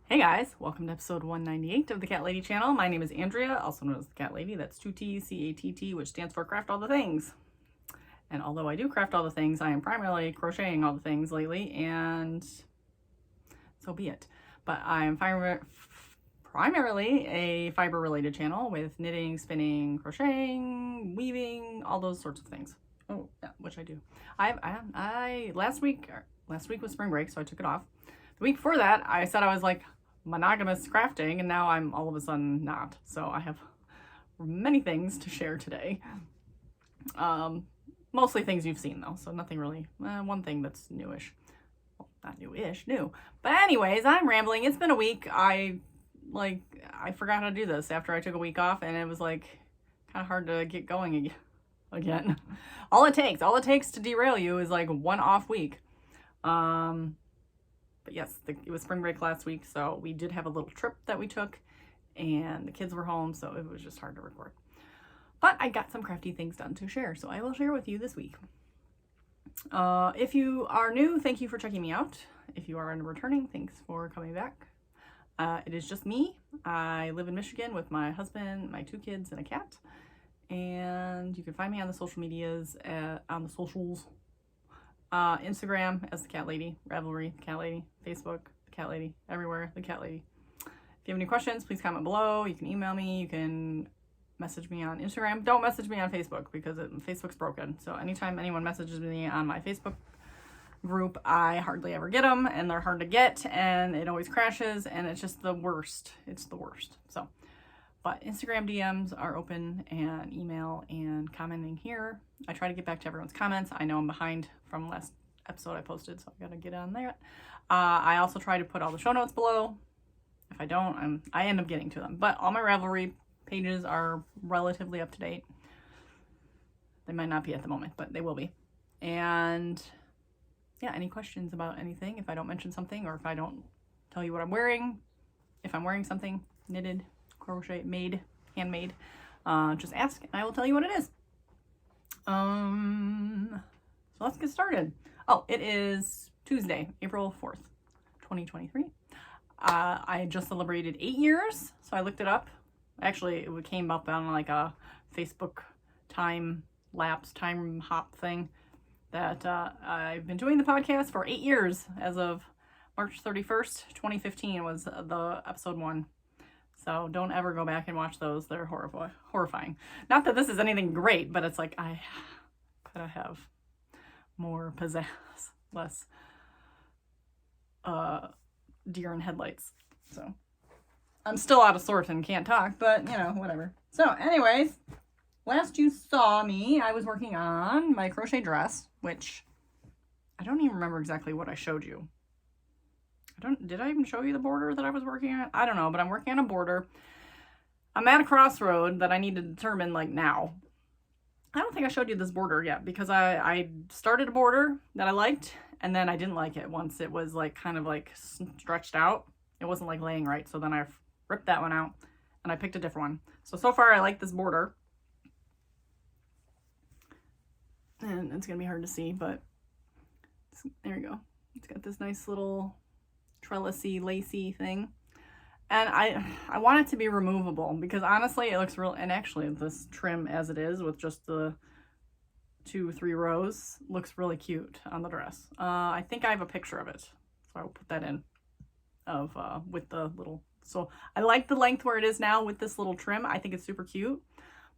Hey guys, welcome to episode 198 of the Cat Lady channel. My name is Andrea, also known as the Cat Lady. That's 2T, C-A-T-T, which stands for Craft All the Things. And although I do craft all the things, I am primarily crocheting all the things lately, and so be it. But I am primarily a fiber-related channel with knitting, spinning, crocheting, weaving, all those sorts of things. Oh, yeah, which I do. Last week was spring break, so I took it off. The week before that, I said I was like monogamous crafting, and now I'm all of a sudden not. So I have many things to share today. Mostly things you've seen though, so nothing really, one thing that's newish. Well, not newish, new. But anyways, I'm rambling. It's been a week. I forgot how to do this after I took a week off, and it was like kind of hard to get going again. All it takes to derail you is like one off week. But yes, it was spring break last week, so we did have a little trip that we took, and the kids were home, so it was just hard to record. But I got some crafty things done to share, so I will share with you this week. If you are new, thank you for checking me out. If you are returning, thanks for coming back. It is just me. I live in Michigan with my husband, my 2 kids, and a cat. And you can find me on the social medias, on the socials. Instagram as the Cat Lady, Ravelry, the Cat Lady, Facebook, the Cat Lady, everywhere, the Cat Lady. If you have any questions, please comment below. You can email me. You can message me on Instagram. Don't message me on Facebook because Facebook's broken. So anytime anyone messages me on my Facebook group, I hardly ever get them, and they're hard to get, and it always crashes, and it's just the worst. It's the worst. So, but Instagram DMs are open, and email and commenting here. I try to get back to everyone's comments. I know I'm behind from last episode I posted, so I gotta get on there. I also try to put all the show notes below. If I don't, I end up getting to them. But all my Ravelry pages are relatively up to date. They might not be at the moment, but they will be. And yeah, any questions about anything, if I don't mention something, or if I don't tell you what I'm wearing, if I'm wearing something knitted, crochet, made, handmade, just ask and I will tell you what it is. So let's get started. Oh, it is Tuesday, April 4th, 2023. I just celebrated 8 years, so I looked it up. Actually, it came up on like a Facebook time lapse, time hop thing that I've been doing the podcast for 8 years. As of March 31st, 2015 was the episode 1. So don't ever go back and watch those. They're horrifying. Not that this is anything great, but it's like I could have more pizzazz, less deer in headlights. So I'm still out of sorts and can't talk, but you know, whatever. So anyways, last you saw me, I was working on my crochet dress, which I don't even remember exactly what I showed you. Did I even show you the border that I was working on? I don't know, but I'm working on a border. I'm at a crossroad that I need to determine like now. I don't think I showed you this border yet because I started a border that I liked, and then I didn't like it once it was like kind of like stretched out. It wasn't like laying right, so then I ripped that one out and I picked a different one. So far I like this border. And it's gonna be hard to see, but there you go. It's got this nice little trellisy, lacy thing. And I want it to be removable because honestly it looks real, and actually this trim as it is with just the 2-3 rows looks really cute on the dress. I think I have a picture of it, so I'll put that in of with the little, so I like the length where it is now with this little trim. I think it's super cute,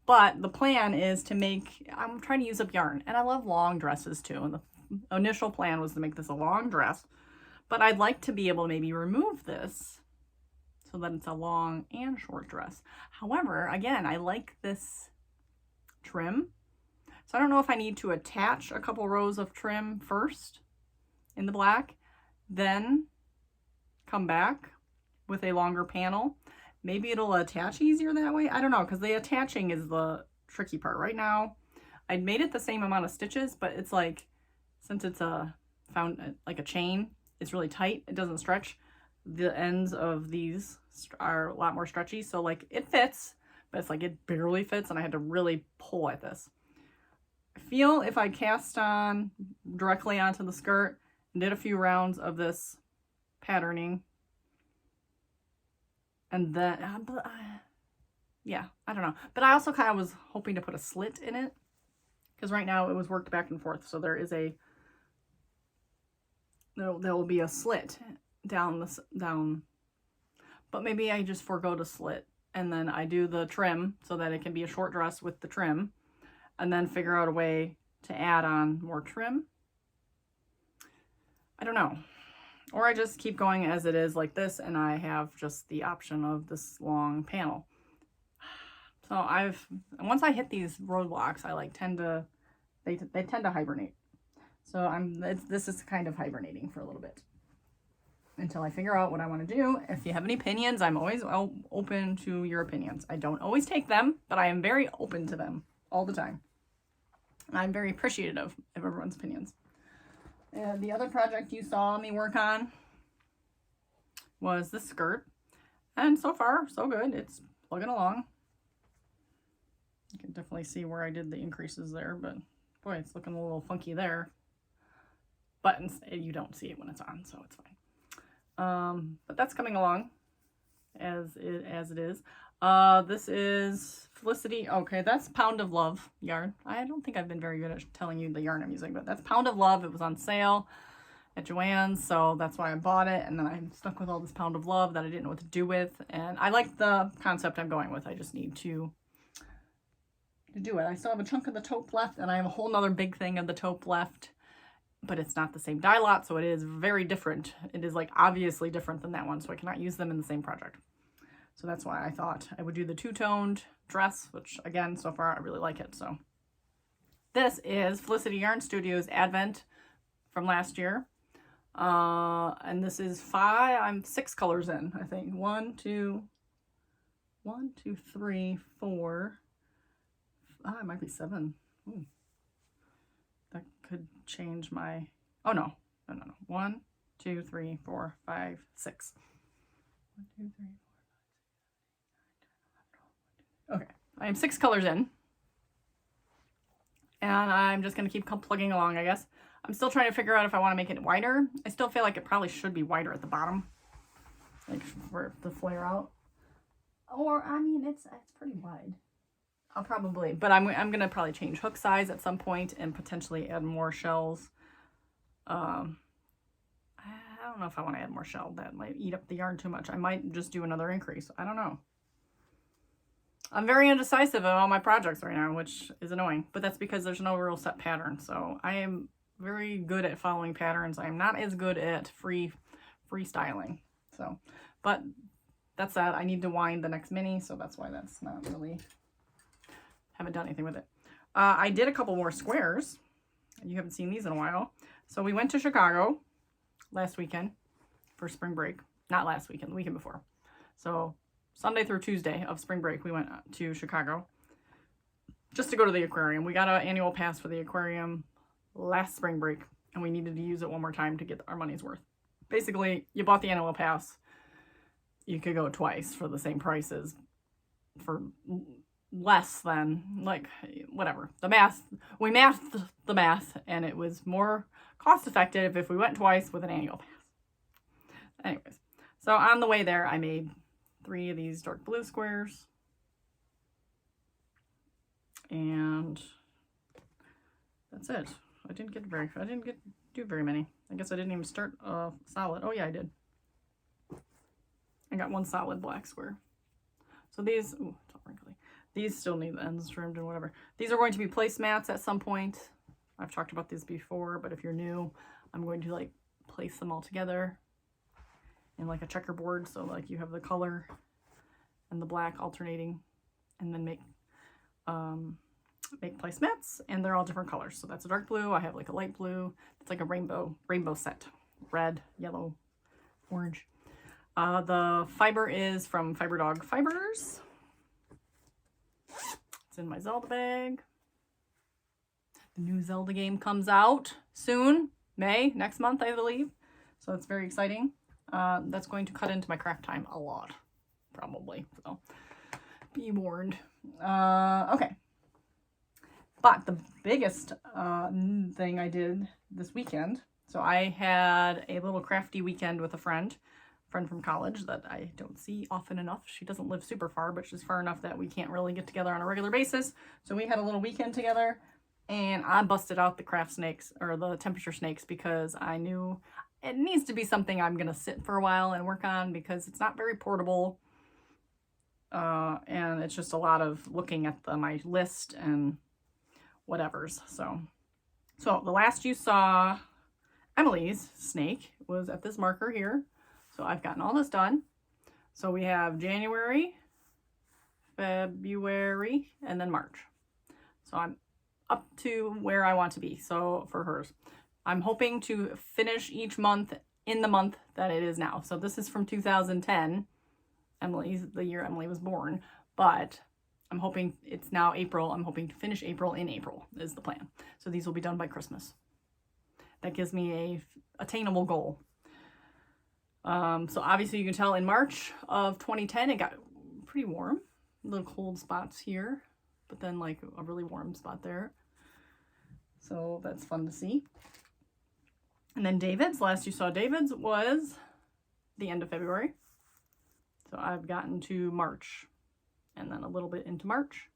but the plan is to I'm trying to use up yarn, and I love long dresses too, and the initial plan was to make this a long dress, but I'd like to be able to maybe remove this so that it's a long and short dress. However, again, I like this trim. So I don't know if I need to attach a couple rows of trim first in the black, then come back with a longer panel. Maybe it'll attach easier that way. I don't know, because the attaching is the tricky part. Right now, I'd made it the same amount of stitches, but it's like, since it's like a chain, it's really tight. It doesn't stretch. The ends of these are a lot more stretchy, so like it fits, but it's like it barely fits, and I had to really pull at this. I feel if I cast on directly onto the skirt and did a few rounds of this patterning, And then, yeah, I don't know. But I also kind of was hoping to put a slit in it, because right now it was worked back and forth. So there is there will be a slit down but maybe I just forego the slit and then I do the trim so that it can be a short dress with the trim, and then figure out a way to add on more trim. I don't know. Or I just keep going as it is like this, and I have just the option of this long panel. So once I hit these roadblocks, I like they tend to hibernate. So this is kind of hibernating for a little bit until I figure out what I want to do. If you have any opinions, I'm always open to your opinions. I don't always take them, but I am very open to them all the time. And I'm very appreciative of everyone's opinions. The other project you saw me work on was this skirt. And so far, so good. It's plugging along. You can definitely see where I did the increases there, but boy, it's looking a little funky there. But you don't see it when it's on, so it's fine. But that's coming along as it is. This is Felicity. Okay, that's Pound of Love yarn. I don't think I've been very good at telling you the yarn I'm using, but that's Pound of Love. It was on sale at Joann's, so that's why I bought it. And then I'm stuck with all this Pound of Love that I didn't know what to do with. And I like the concept I'm going with. I just need to do it. I still have a chunk of the taupe left, and I have a whole nother big thing of the taupe left, but it's not the same dye lot, so it is very different. It is like obviously different than that one, so I cannot use them in the same project. So that's why I thought I would do the two-toned dress, which again, so far I really like it. So this is Felicity Yarn Studios Advent from last year. And this is I'm 6 colors in, I think. 1, 2, 3, 4. It might be 7. Ooh. That could change my, oh no. 1, 2, 3, 4, 5, 6. 1, 2, 3, 4, 5, 6, 7, 8, 9, 10, 11, 12. Okay, I am 6 colors in. And I'm just gonna keep plugging along, I guess. I'm still trying to figure out if I want to make it wider. I still feel like it probably should be wider at the bottom, like for it to flare out. Or, I mean, it's pretty wide. I'll probably, but I'm gonna probably change hook size at some point and potentially add more shells. I don't know if I want to add more shell. That might eat up the yarn too much. I might just do another increase. I don't know. I'm very indecisive of all my projects right now, which is annoying, but that's because there's no real set pattern. So I am very good at following patterns. I am not as good at freestyling. So, but that's that. I need to wind the next mini, so that's why that's not really, haven't done anything with it. I did a couple more squares. You haven't seen these in a while. So we went to Chicago last weekend for spring break. Not last weekend, the weekend before. So Sunday through Tuesday of spring break, we went to Chicago just to go to the aquarium. We got an annual pass for the aquarium last spring break, and we needed to use it one more time to get our money's worth. Basically, you bought the annual pass, you could go twice for the same prices for less than, like, whatever. We mathed the math, and it was more cost effective if we went twice with an annual pass. Anyways, so on the way there, I made 3 of these dark blue squares. And that's it. I didn't do very many. I guess I didn't even start solid. Oh yeah, I did. I got 1 solid black square. So these, ooh, it's all wrinkly. These still need the ends trimmed and whatever. These are going to be placemats at some point. I've talked about these before, but if you're new, I'm going to like place them all together in like a checkerboard. So like you have the color and the black alternating, and then make placemats, and they're all different colors. So that's a dark blue. I have like a light blue. It's like a rainbow set. Red, yellow, orange. The fiber is from Fiber Dog Fibers. It's in my Zelda bag. The new Zelda game comes out soon, May, next month, I believe. So it's very exciting. That's going to cut into my craft time a lot, probably. So be warned. Okay. But the biggest thing I did this weekend, so I had a little crafty weekend with a friend. friend from college that I don't see often enough. She doesn't live super far, but she's far enough that we can't really get together on a regular basis. So we had a little weekend together, and I busted out the craft snakes, or the temperature snakes, because I knew it needs to be something I'm going to sit for a while and work on, because it's not very portable. And it's just a lot of looking at my list and whatevers. So the last you saw Emily's snake was at this marker here. So I've gotten all this done. So we have January, February, and then March. So I'm up to where I want to be. So for hers, I'm hoping to finish each month in the month that it is now. So this is from 2010, the year Emily was born, but I'm hoping it's now April. I'm hoping to finish April in April is the plan. So these will be done by Christmas. That gives me a attainable goal. So obviously you can tell in March of 2010, it got pretty warm. Little cold spots here, but then like a really warm spot there. So that's fun to see. And then David's, last you saw David's was the end of February. So I've gotten to March and then a little bit into March.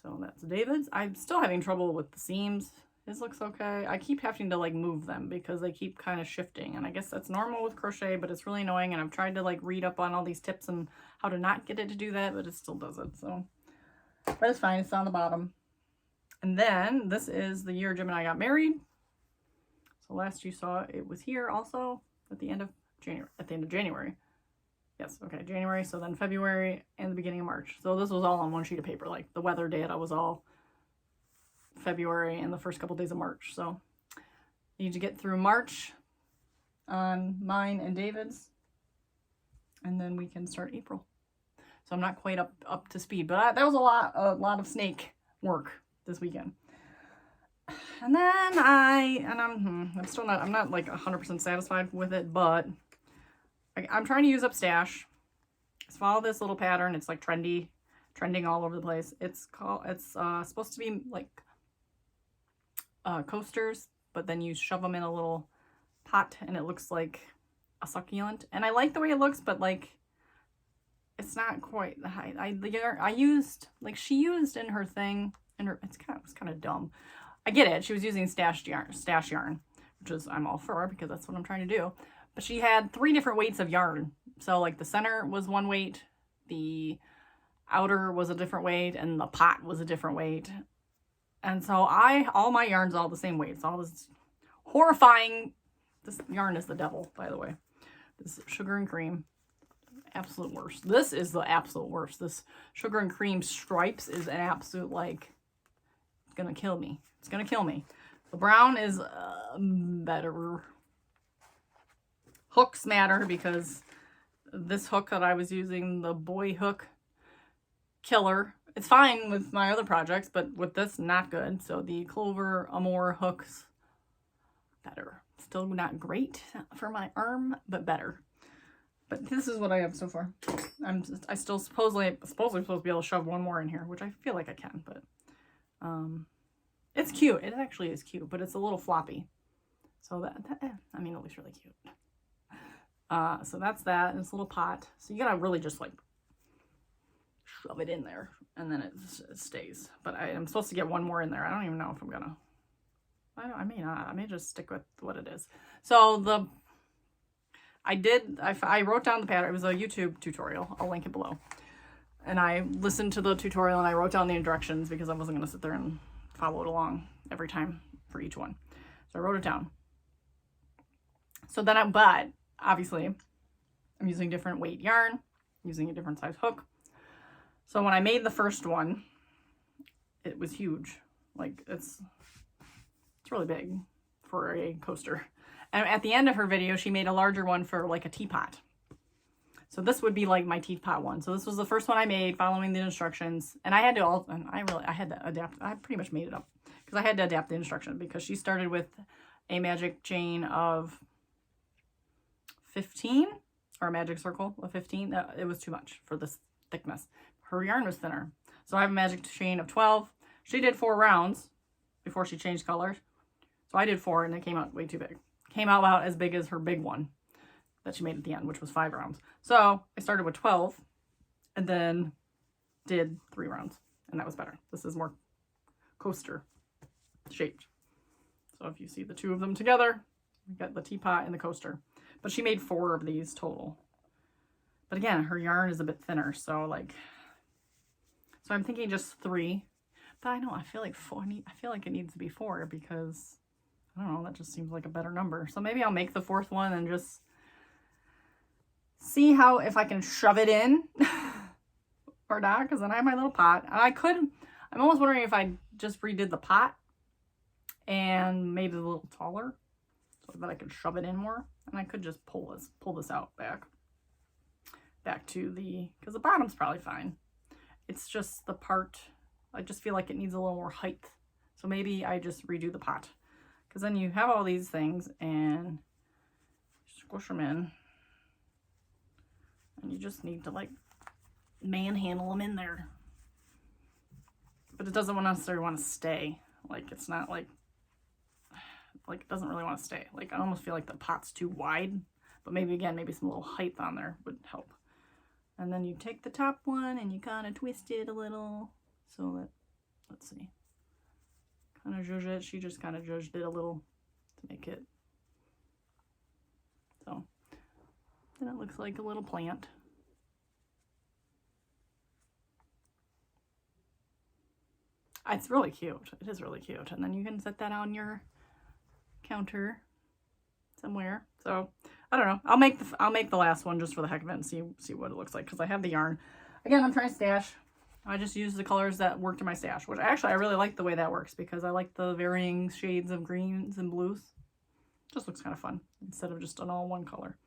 So that's David's. I'm still having trouble with the seams. His looks okay. I keep having to like move them because they keep kind of shifting, and I guess that's normal with crochet, but it's really annoying, and I've tried to like read up on all these tips and how to not get it to do that, but it still does it. So, but it's fine. It's on the bottom. And then this is the year Jim and I got married. So last you saw it was here also at the end of January. Yes, okay, January. So then February and the beginning of March. So this was all on one sheet of paper. Like the weather data was all February and the first couple days of March. So need to get through March on mine and David's, and then we can start April. So I'm not quite up to speed, but that was a lot of snake work this weekend. And then I'm still not, I'm not like 100% satisfied with it, but I'm trying to use up stash. Let's follow this little pattern. It's like trending all over the place. It's supposed to be like coasters, but then you shove them in a little pot and it looks like a succulent. And I like the way it looks, but like it's not quite. I used, like she used in her thing, and it's kind of dumb. I get it. She was using stash yarn, which is I'm all for because that's what I'm trying to do. But she had 3 different weights of yarn. So like the center was one weight, the outer was a different weight, and the pot was a different weight. And so all my yarn's all the same weight. It's all this horrifying. This yarn is the devil, by the way. This sugar and cream, absolute worst. This is the absolute worst. This sugar and cream stripes is an absolute, like, it's gonna kill me. It's gonna kill me. The brown is better. Hooks matter because this hook that I was using, the boy hook killer, it's fine with my other projects, but with this, not good. So the Clover Amour hooks, better. Still not great for my arm, but better. But this is what I have so far. I still supposedly supposed to be able to shove one more in here, which I feel like I can, but it's cute. It actually is cute, but it's a little floppy. So I mean, it looks really cute. So that's that, and it's a little pot. So you gotta really just like shove it in there, and then it stays. But I am supposed to get one more in there. I don't even know if I'm gonna. I may not. I may just stick with what it is. So I wrote down the pattern. It was a YouTube tutorial. I'll link it below. And I listened to the tutorial and I wrote down the directions because I wasn't gonna sit there and follow it along every time for each one. So I wrote it down. So then but obviously I'm using different weight yarn, using a different size hook. So when I made the first one, it was huge. Like it's really big for a coaster. And at the end of her video, she made a larger one for like a teapot. So this would be like my teapot one. So this was the first one I made following the instructions. And I had to adapt. I pretty much made it up because I had to adapt the instruction because she started with a magic chain of 15 or a magic circle of 15. It was too much for this thickness. Her yarn was thinner. So I have a magic chain of 12. She did 4 rounds before she changed colors. So I did 4 and it came out way too big. Came out about as big as her big one. that she made at the end, which was 5 rounds. So I started with 12 and then did 3 rounds, and that was better. This is more coaster shaped. So if you see the 2 of them together, we got the teapot and the coaster. But she made 4 of these total. But again, her yarn is a bit thinner, so like, so I'm thinking just 3. But I know, I feel like 4. I feel like it needs to be 4 because I don't know, that just seems like a better number. So maybe I'll make the 4th one and just see how, if I can shove it in or not, because then I have my little pot. And I'm almost wondering if I just redid the pot and made it a little taller so that I could shove it in more. And I could just pull this out back to because the bottom's probably fine. It's just the part, I just feel like it needs a little more height. So maybe I just redo the pot, because then you have all these things and squish them in. And you just need to like manhandle them in there. But it doesn't necessarily want to stay. Like, it's not like it doesn't really want to stay. Like, I almost feel like the pot's too wide. But maybe, again, maybe some little height on there would help. And then you take the top one and you kind of twist it a little. So that, let's see. Kind of zhuzh it. She just kind of zhuzhed it a little to make it. So then it looks like a little plant. It's really cute. It is really cute. And then you can set that on your counter somewhere. So I don't know. I'll make the last one just for the heck of it and see what it looks like, because I have the yarn. Again, I'm trying to stash. I just use the colors that worked in my stash, which actually I really like the way that works, because I like the varying shades of greens and blues. Just looks kind of fun instead of just an all one color.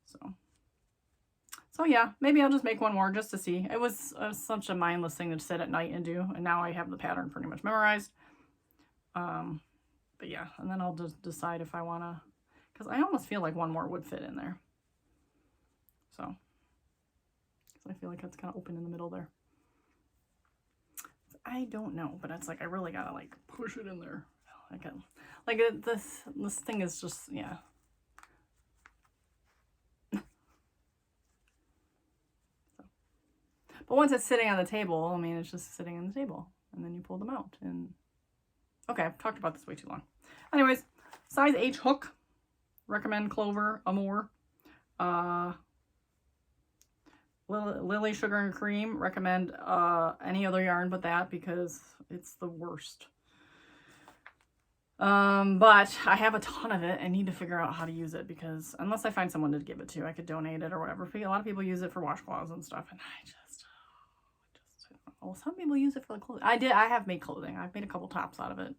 So yeah, maybe I'll just make one more just to see. It was such a mindless thing to sit at night and do, and now I have the pattern pretty much memorized. But yeah, and then I'll just decide if I want to, because I almost feel like one more would fit in there. So, because I feel like it's kind of open in the middle there. I don't know, but it's like I really gotta like push it in there. This thing is just, yeah. But once it's sitting on the table, I mean, it's just sitting on the table. And then you pull them out. And okay, I've talked about this way too long. Anyways, size H hook. Recommend Clover, Amour. Lily Sugar and Cream. Recommend any other yarn but that, because it's the worst. But I have a ton of it and need to figure out how to use it, because unless I find someone to give it to, I could donate it or whatever. A lot of people use it for washcloths and stuff, and I just well, some people use it for the clothing. I have made clothing. I've made a couple tops out of it.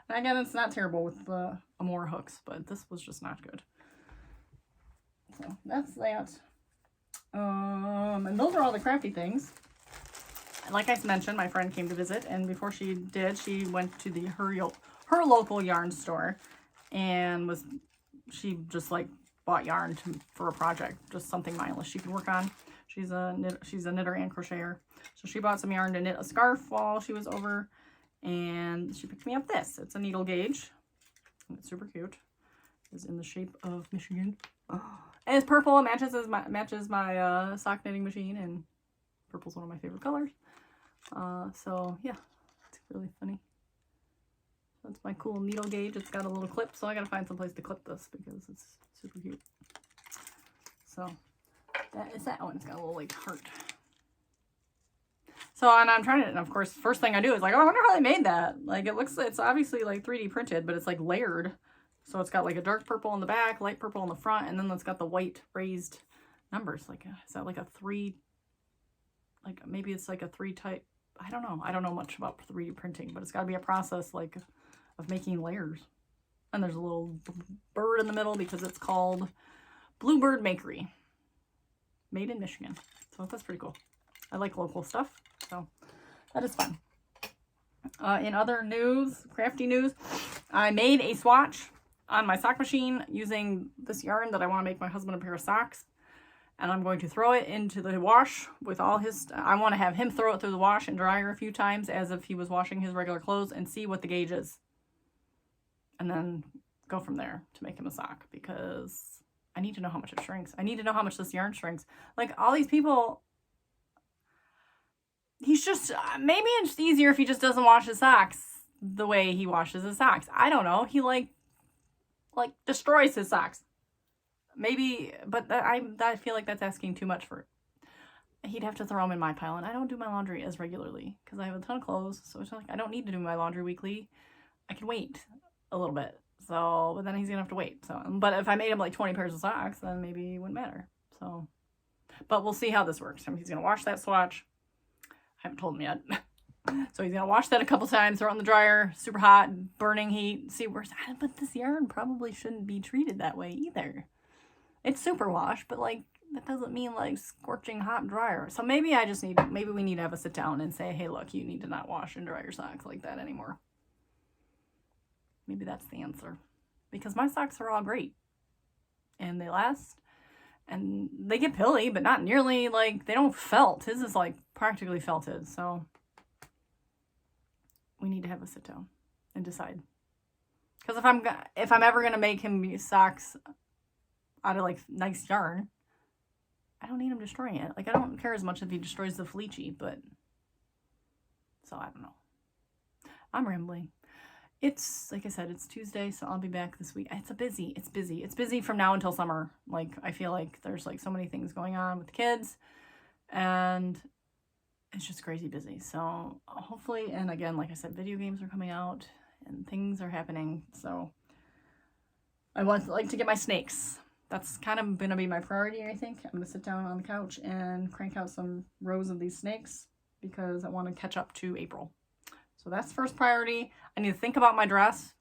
And again, it's not terrible with the Amour hooks, but this was just not good. So that's that. And those are all the crafty things. Like I mentioned, my friend came to visit, and before she did, she went to her local yarn store, and she just like bought yarn for a project, just something mindless she could work on. She's a knitter and crocheter. So she bought some yarn to knit a scarf while she was over, and she picked me up this. It's a needle gauge, and it's super cute. It's in the shape of Michigan. Oh. And it's purple. It matches my sock knitting machine, and purple's one of my favorite colors. So yeah, it's really funny. That's my cool needle gauge. It's got a little clip, so I gotta find some place to clip this because it's super cute. So that is that one. It's got a little like heart. So, and I'm trying to, and of course, first thing I do is like, oh, I wonder how they made that. Like, it's obviously like 3D printed, but it's like layered. So it's got like a dark purple on the back, light purple on the front, and then it's got the white raised numbers. Like, is that like a 3, like maybe it's like a 3 type, I don't know. I don't know much about 3D printing, but it's got to be a process like of making layers. And there's a little bird in the middle because it's called Bluebird Makery. Made in Michigan. So that's pretty cool. I like local stuff, so that is fun. In other news, crafty news, I made a swatch on my sock machine using this yarn that I want to make my husband a pair of socks. And I'm going to throw it into the wash with all his, I want to have him throw it through the wash and dryer a few times as if he was washing his regular clothes, and see what the gauge is. And then go from there to make him a sock, because I need to know how much it shrinks. I need to know how much this yarn shrinks. Like, all these people, he's just, maybe it's easier if he just doesn't wash his socks the way he washes his socks. I don't know. He like destroys his socks. Maybe, but I feel like that's asking too much for it. He'd have to throw them in my pile, and I don't do my laundry as regularly because I have a ton of clothes, so it's not like I don't need to do my laundry weekly. I can wait a little bit. So, but then he's gonna have to wait. So, but if I made him like 20 pairs of socks, then maybe it wouldn't matter. So, but we'll see how this works. I mean, he's gonna wash that swatch. I haven't told him yet. So he's gonna wash that a couple times, throw it in the dryer, super hot, burning heat. See where's, but this yarn probably shouldn't be treated that way either. It's super wash, but like, that doesn't mean like scorching hot dryer. So maybe maybe we need to have a sit down and say, hey, look, you need to not wash and dry your socks like that anymore. Maybe that's the answer. Because my socks are all great. And they last. And they get pilly, but not nearly, like, they don't felt. His is like practically felted. So we need to have a sit down and decide. Because if I'm ever going to make him use socks out of like nice yarn, I don't need him destroying it. Like, I don't care as much if he destroys the fleechy, but so I don't know. I'm rambling. It's, like I said, it's Tuesday, so I'll be back this week. It's busy from now until summer. Like, I feel like there's like so many things going on with the kids, and it's just crazy busy. So hopefully, and again, like I said, video games are coming out and things are happening. So I want like to get my snakes. That's kind of going to be my priority, I think. I'm going to sit down on the couch and crank out some rows of these snakes because I want to catch up to April. So that's first priority. I need to think about my dress.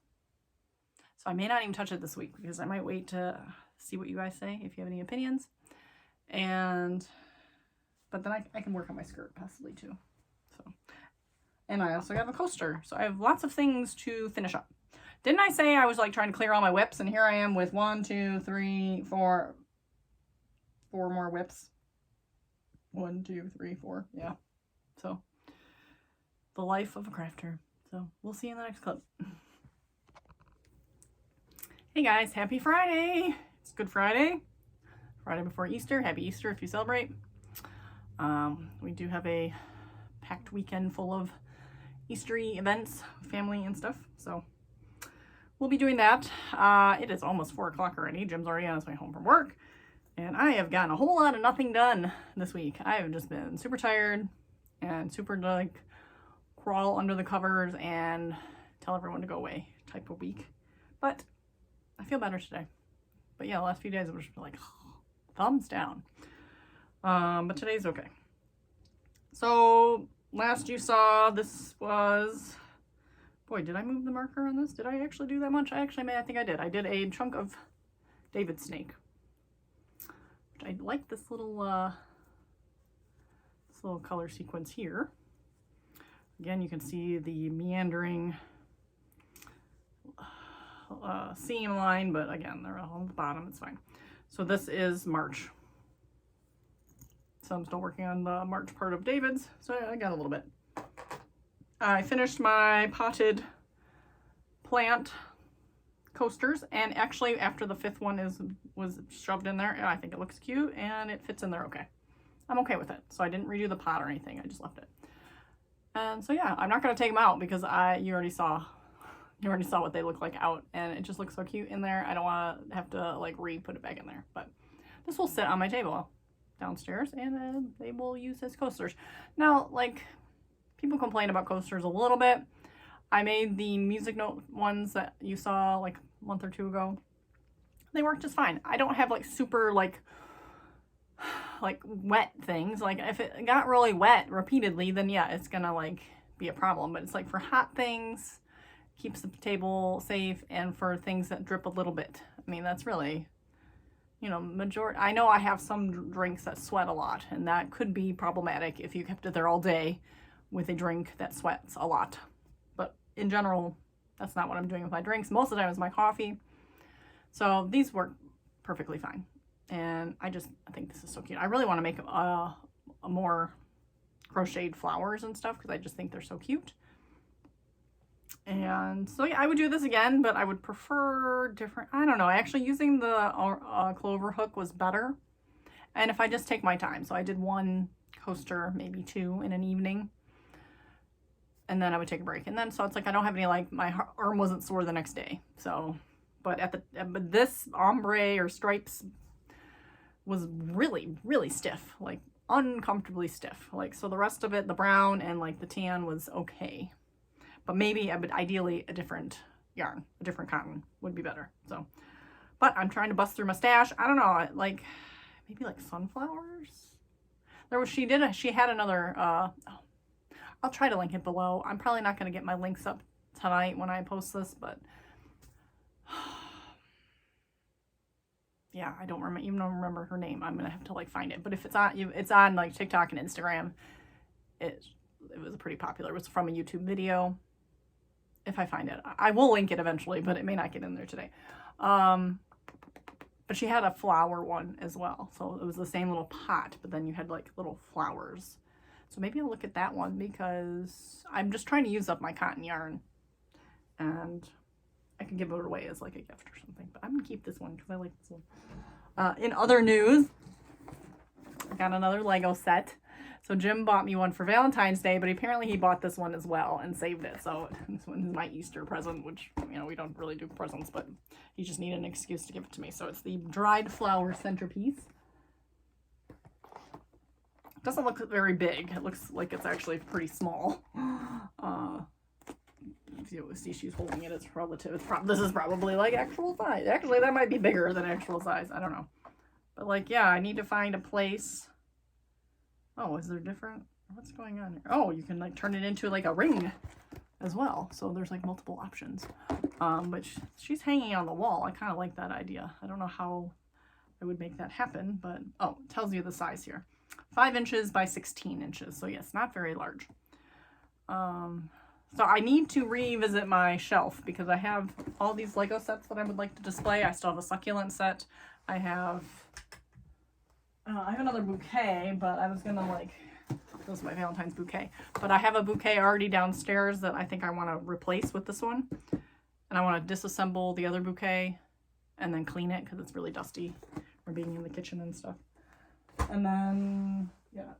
So I may not even touch it this week because I might wait to see what you guys say if you have any opinions. But then I can work on my skirt possibly too. So, and I also have a coaster. So I have lots of things to finish up. Didn't I say I was like trying to clear all my whips? And here I am with 4 more whips. 1, 2, 3, 4. Yeah. So the life of a crafter. So we'll see you in the next clip. Hey guys, happy Friday. It's Good Friday. Friday before Easter. Happy Easter if you celebrate. We do have a packed weekend full of Eastery events, family and stuff. So we'll be doing that. It is almost 4 o'clock already. Jim's already on his way home from work. And I have gotten a whole lot of nothing done this week. I have just been super tired and super like crawl under the covers and tell everyone to go away type of week. But I feel better today. But yeah, the last few days it was just like thumbs down. But today's okay. So last you saw, this was, boy, did I move the marker on this? Did I actually do that much? I think I did. I did a chunk of David snake. Which I like this little color sequence here. Again, you can see the meandering seam line, but again, they're all on the bottom. It's fine. So this is March. So I'm still working on the March part of David's. So I got a little bit. I finished my potted plant coasters, and actually after the 5th one was shoved in there, I think it looks cute and it fits in there okay. I'm okay with it. So I didn't redo the pot or anything. I just left it. And so yeah, I'm not going to take them out because you already saw what they look like out, and it just looks so cute in there. I don't want to have to like put it back in there, but this will sit on my table downstairs and they will use as coasters. Now, like, people complain about coasters a little bit. I made the music note ones that you saw like a month or 2 ago. They work just fine. I don't have like super like wet things. Like if it got really wet repeatedly, then yeah, it's gonna like be a problem. But it's like for hot things, keeps the table safe, and for things that drip a little bit. I mean, that's really, you know, majority. I know I have some drinks that sweat a lot, and that could be problematic if you kept it there all day with a drink that sweats a lot. But in general, that's not what I'm doing with my drinks. Most of the time it's my coffee. So these work perfectly fine. And I think this is so cute. I really want to make a more crocheted flowers and stuff because I just think they're so cute. And so yeah, I would do this again, but I would prefer different, I don't know, actually using the clover hook was better. And if I just take my time, so I did 1 coaster, maybe 2 in an evening, and then I would take a break. And then, so it's like, I don't have any, like, my arm wasn't sore the next day. So, but but this ombre or stripes was really, really stiff, like uncomfortably stiff. Like, so the rest of it, the brown and like the tan was okay. But maybe I would ideally a different yarn, a different cotton would be better. So, but I'm trying to bust through my stash. I don't know, like maybe like sunflowers. She had another, I'll try to link it below. I'm probably not going to get my links up tonight when I post this, but yeah, I don't remember her name. I'm going to have to like find it. But if it's on like TikTok and Instagram, it was pretty popular. It was from a YouTube video. If I find it, I will link it eventually, but it may not get in there today. But she had a flower one as well. So it was the same little pot, but then you had like little flowers. So maybe I'll look at that one because I'm just trying to use up my cotton yarn. And I can give it away as like a gift or something. But I'm going to keep this one because I like this one. In other news, I got another Lego set. So Jim bought me one for Valentine's Day, but apparently he bought this one as well and saved it. So this one is my Easter present, which, you know, we don't really do presents, but he just needed an excuse to give it to me. So it's the dried flower centerpiece. It doesn't look very big. It looks like it's actually pretty small. If you see she's holding it, it's relative. This is probably like actual size. Actually, that might be bigger than actual size. I don't know. But like, yeah, I need to find a place. Oh, is there different? What's going on here? Oh, you can like turn it into like a ring as well. So there's like multiple options. But she's hanging on the wall. I kind of like that idea. I don't know how I would make that happen, but oh, it tells you the size here. 5 inches by 16 inches. So yes, not very large. So I need to revisit my shelf because I have all these Lego sets that I would like to display. I still have a succulent set. I have another bouquet, but I was gonna like, this is my Valentine's bouquet, but I have a bouquet already downstairs that I think I want to replace with this one. And I want to disassemble the other bouquet and then clean it because it's really dusty from being in the kitchen and stuff. And then, yeah.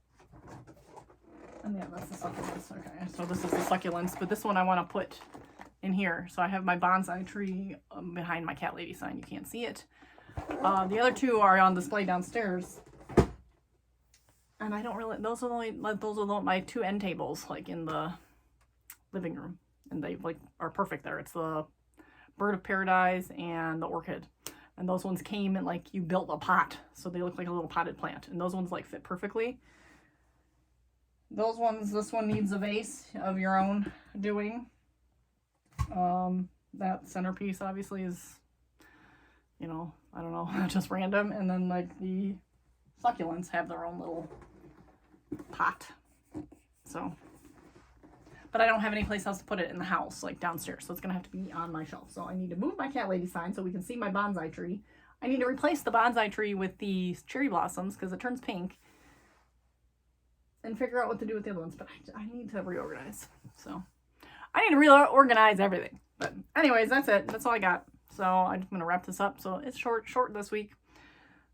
And yeah, that's the succulents. Okay, so this is the succulents, but this one I want to put in here. So I have my bonsai tree behind my cat lady sign. You can't see it. The other two are on display downstairs. And I don't really, those are my 2 end tables, like in the living room. And they like are perfect there. It's the bird of paradise and the orchid. And those ones came in like you built a pot. So they look like a little potted plant. And those ones like fit perfectly. Those ones, this one needs a vase of your own doing. That centerpiece obviously is, you know, I don't know, just random. And then like the succulents have their own little pot. So, but I don't have any place else to put it in the house, like downstairs. So it's going to have to be on my shelf. So I need to move my cat lady sign so we can see my bonsai tree. I need to replace the bonsai tree with the cherry blossoms because it turns pink. And figure out what to do with the other ones. But I need to reorganize. So I need to reorganize everything. But anyways, that's it. That's all I got. So I'm just going to wrap this up. So it's short this week.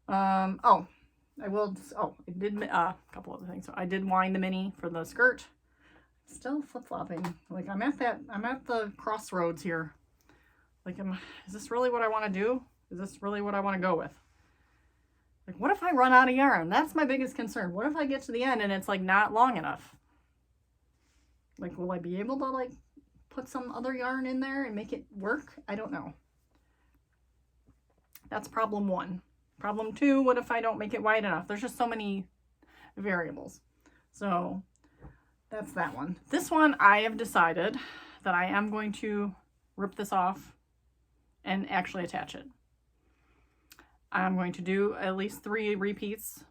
I did a couple other things. So I did wind the mini for the skirt. Still flip-flopping. Like I'm at the crossroads here. Like, is this really what I want to do? Is this really what I want to go with? Like, what if I run out of yarn? That's my biggest concern. What if I get to the end and it's like not long enough? Like, will I be able to like put some other yarn in there and make it work? I don't know. That's problem 1. Problem 2, what if I don't make it wide enough? There's just so many variables. So that's that one. This one, I have decided that I am going to rip this off and actually attach it. I'm going to do at least 3 repeats.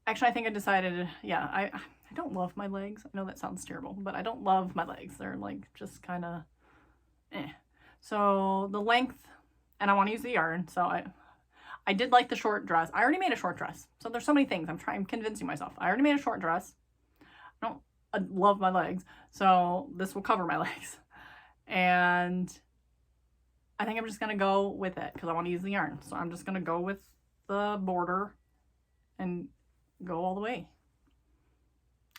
Actually, I think I decided, yeah, I don't love my legs. I know that sounds terrible, but I don't love my legs. They're like just kind of eh. So the length, and I want to use the yarn. So I did like the short dress. I already made a short dress. So there's so many things. I'm convincing myself. I already made a short dress. love my legs. So this will cover my legs. And I think I'm just going to go with it because I want to use the yarn. So I'm just going to go with the border and go all the way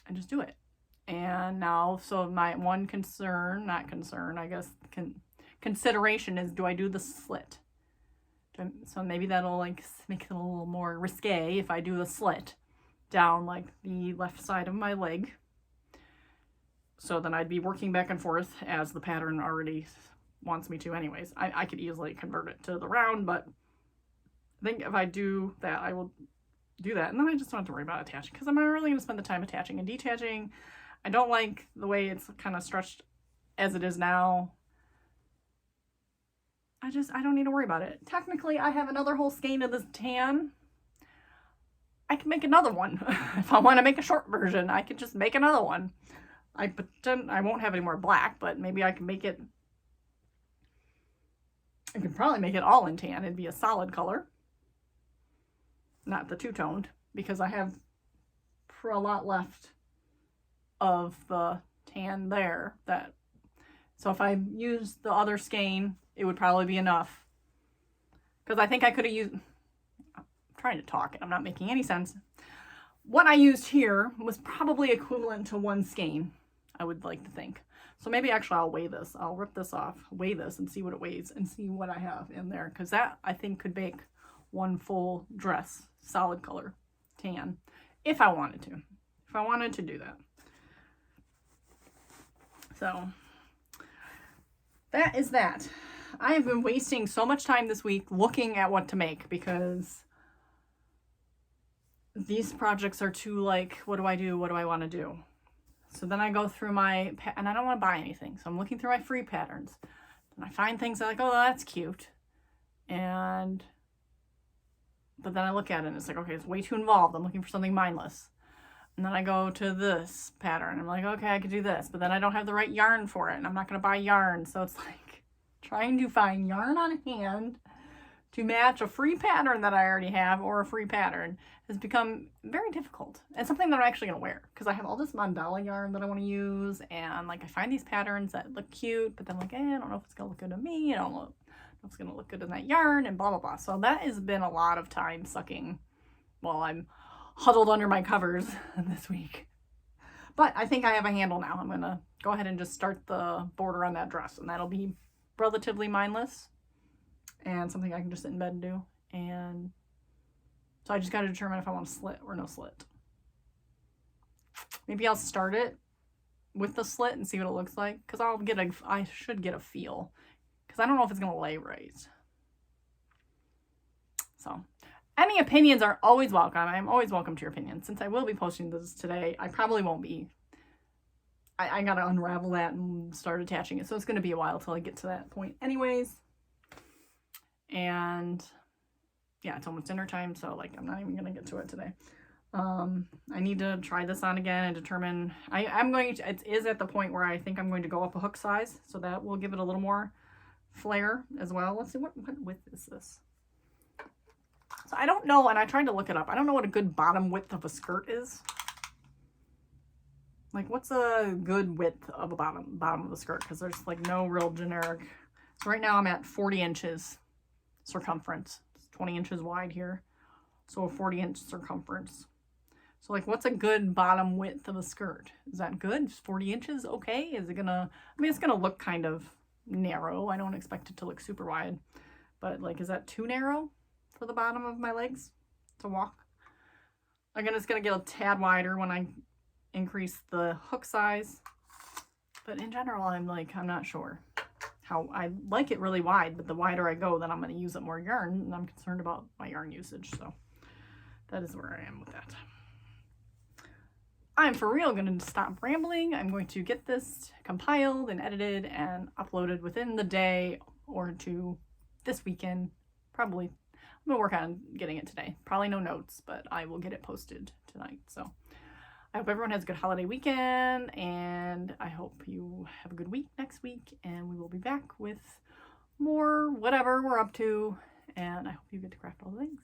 and just do it. And now, so my one concern, not concern, I guess, consideration is, do I do the slit? So maybe that'll like make it a little more risque if I do the slit down like the left side of my leg. So then I'd be working back and forth as the pattern already wants me to anyways. I could easily convert it to the round, but I think if I do that, I will do that. And then I just don't have to worry about attaching because I'm not really going to spend the time attaching and detaching. I don't like the way it's kind of stretched as it is now. I don't need to worry about it. Technically, I have another whole skein of this tan. I can make another one. If I want to make a short version, I could just make another one. I won't have any more black, but maybe I can make it. I could probably make it all in tan. It'd be a solid color. Not the two-toned, because I have a lot left of the tan there. So if I use the other skein, it would probably be enough. Because I think I could have used... I'm trying to talk. I'm not making any sense. What I used here was probably equivalent to one skein, I would like to think. So maybe actually I'll weigh this. I'll rip this off, weigh this, and see what it weighs, and see what I have in there. Because that, I think, could make one full dress, solid color, tan, if I wanted to. If I wanted to do that. So, that is that. I have been wasting so much time this week looking at what to make because these projects are too like, what do I do? What do I want to do? So then I go through and I don't want to buy anything. So I'm looking through my free patterns. And I find things that like, oh, that's cute. But then I look at it and it's like, okay, it's way too involved. I'm looking for something mindless. And then I go to this pattern. I'm like, okay, I could do this. But then I don't have the right yarn for it. And I'm not going to buy yarn. So it's like trying to find yarn on hand to match a free pattern that I already have or a free pattern has become very difficult. And something that I'm actually going to wear. Because I have all this mandala yarn that I want to use. And like I find these patterns that look cute. But then I'm like, I don't know if it's going to look good on me. I don't know if it's going to look good in that yarn and blah, blah, blah. So that has been a lot of time sucking while I'm huddled under my covers this week. But I think I have a handle now. I'm going to go ahead and just start the border on that dress. And that'll be relatively mindless. And something I can just sit in bed and do. And so I just got to determine if I want a slit or no slit. Maybe I'll start it with the slit and see what it looks like. Because I should get a feel. Because I don't know if it's going to lay right. So, any opinions are always welcome. I'm always welcome to your opinions. Since I will be posting this today, I probably won't be. I got to unravel that and start attaching it. So it's going to be a while till I get to that point anyways. And yeah, it's almost dinner time. So like, I'm not even going to get to it today. I need to try this on again and determine. It is at the point where I think I'm going to go up a hook size. So that will give it a little more flare as well. Let's see, what width is this? So I don't know, and I tried to look it up. I don't know what a good bottom width of a skirt is. Like, what's a good width of a bottom of a skirt? Because there's like no real generic. So right now I'm at 40 inches circumference. It's 20 inches wide here. So a 40-inch circumference. So like, what's a good bottom width of a skirt? Is that good? Just 40 inches? Okay. Is it gonna, I mean, it's gonna look kind of narrow. I don't expect it to look super wide. But like, is that too narrow for the bottom of my legs to walk? Again, it's gonna get a tad wider when I increase the hook size. But in general, I'm not sure. How I like it really wide, but the wider I go, then I'm going to use up more yarn, and I'm concerned about my yarn usage. So that is where I am with that. I'm for real going to stop rambling. I'm going to get this compiled and edited and uploaded within the day or two this weekend. Probably. I'm going to work on getting it today. Probably no notes, but I will get it posted tonight. So I hope everyone has a good holiday weekend, and I hope you have a good week next week, and we will be back with more whatever we're up to, and I hope you get to craft all the things.